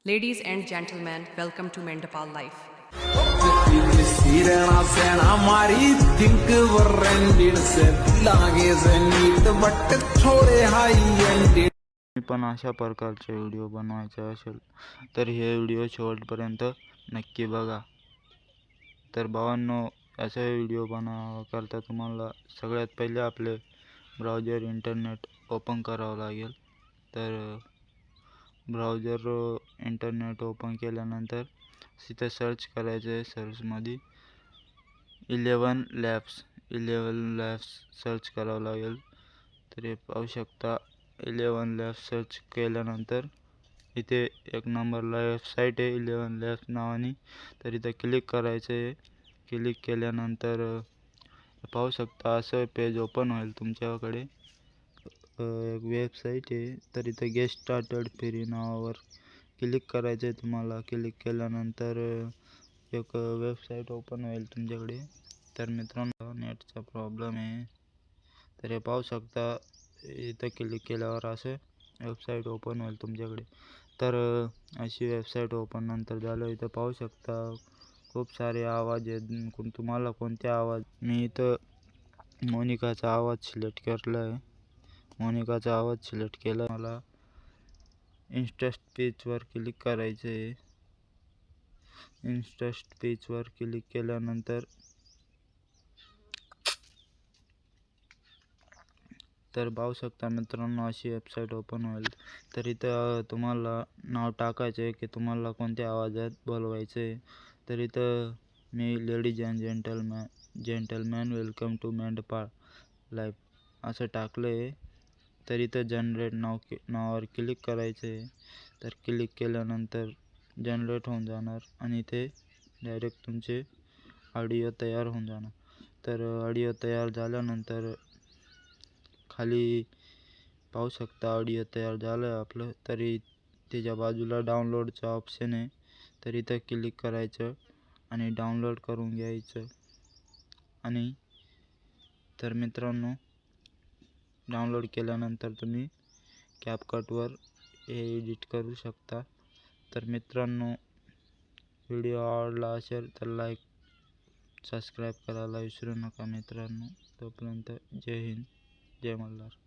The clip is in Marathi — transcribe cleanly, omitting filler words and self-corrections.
Ladies and gentlemen, welcome to Mandapal Life. पण अशा प्रकारचे व्हिडिओ बनवायचे असेल तर हे व्हिडिओ शेवटपर्यंत नक्की बघा. तर भावांनो, असा व्हिडिओ बनवण्याकरता तुम्हाला सगळ्यात पहिले आपले ब्राउझर इंटरनेट ओपन करावं लागेल. तर ब्राउझर इंटरनेट ओपन केल्यानंतर तिथे सर्च करायचं आहे. सर्चमध्ये 11 लॅब्स सर्च करावं लागेल. तर हे पाहू शकता, 11 लॅब्स सर्च केल्यानंतर इथे एक नंबरला वेबसाईट आहे 11 लॅब्स नावानी. तर इथं क्लिक करायचं आहे. क्लिक केल्यानंतर पाहू शकता असं पेज ओपन होईल तुमच्याकडे. एक वेबसाईट आहे. तर इथं गेट स्टार्टेड फ्री नावावर क्लिक करायचं आहे तुम्हाला. क्लिक केल्यानंतर एक वेबसाईट ओपन होईल तुमच्याकडे. तर मित्रांनो, नेटचा प्रॉब्लेम आहे. तर हे पाहू शकता, इथं क्लिक केल्यावर असं वेबसाईट ओपन होईल तुमच्याकडे. तर अशी वेबसाईट ओपन नंतर झालं. इथं पाहू शकता खूप सारे आवाज आहेत. तुम्हाला कोणते आवाज, मी इथं मोनिकाचा आवाज सिलेक्ट केला आहे. मोनिकाचा आवाज सिलेक्ट केला. मला इन्स्टा स्पीचवर क्लिक करायचं आहे. इन्स्टा स्पीचवर क्लिक केल्यानंतर तर पाहू शकता मित्रांनो, अशी वेबसाईट ओपन होईल. तर इथं तुम्हाला नाव टाकायचे आहे की तुम्हाला कोणत्या आवाजात बोलवायचं आहे. तर इथं मी ladies and gentleman welcome to मेंढपाळ लाईफ असं टाकलं आहे. तर इथं जनरेट नावावर क्लिक करायचं आहे. तर क्लिक केल्यानंतर जनरेट होऊन जाणार आणि इथे डायरेक्ट तुमचे ऑडिओ तयार होऊन जाणार. तर ऑडिओ तयार झाल्यानंतर खाली पाहू शकता ऑडिओ तयार झालं आहे आपलं. तरी त्याच्या बाजूला डाउनलोडचा ऑप्शन आहे. तर इथं क्लिक करायचं आणि डाउनलोड करून घ्यायचं. आणि तर मित्रांनो, डाउनलोड केल्यानंतर तुम्ही कॅपकटवर हे एडिट करू शकता. तर मित्रांनो, व्हिडिओ आवडला असेल तर लाईक सबस्क्राईब करायला विसरू नका मित्रांनो. तोपर्यंत जय हिंद, जय मल्हार.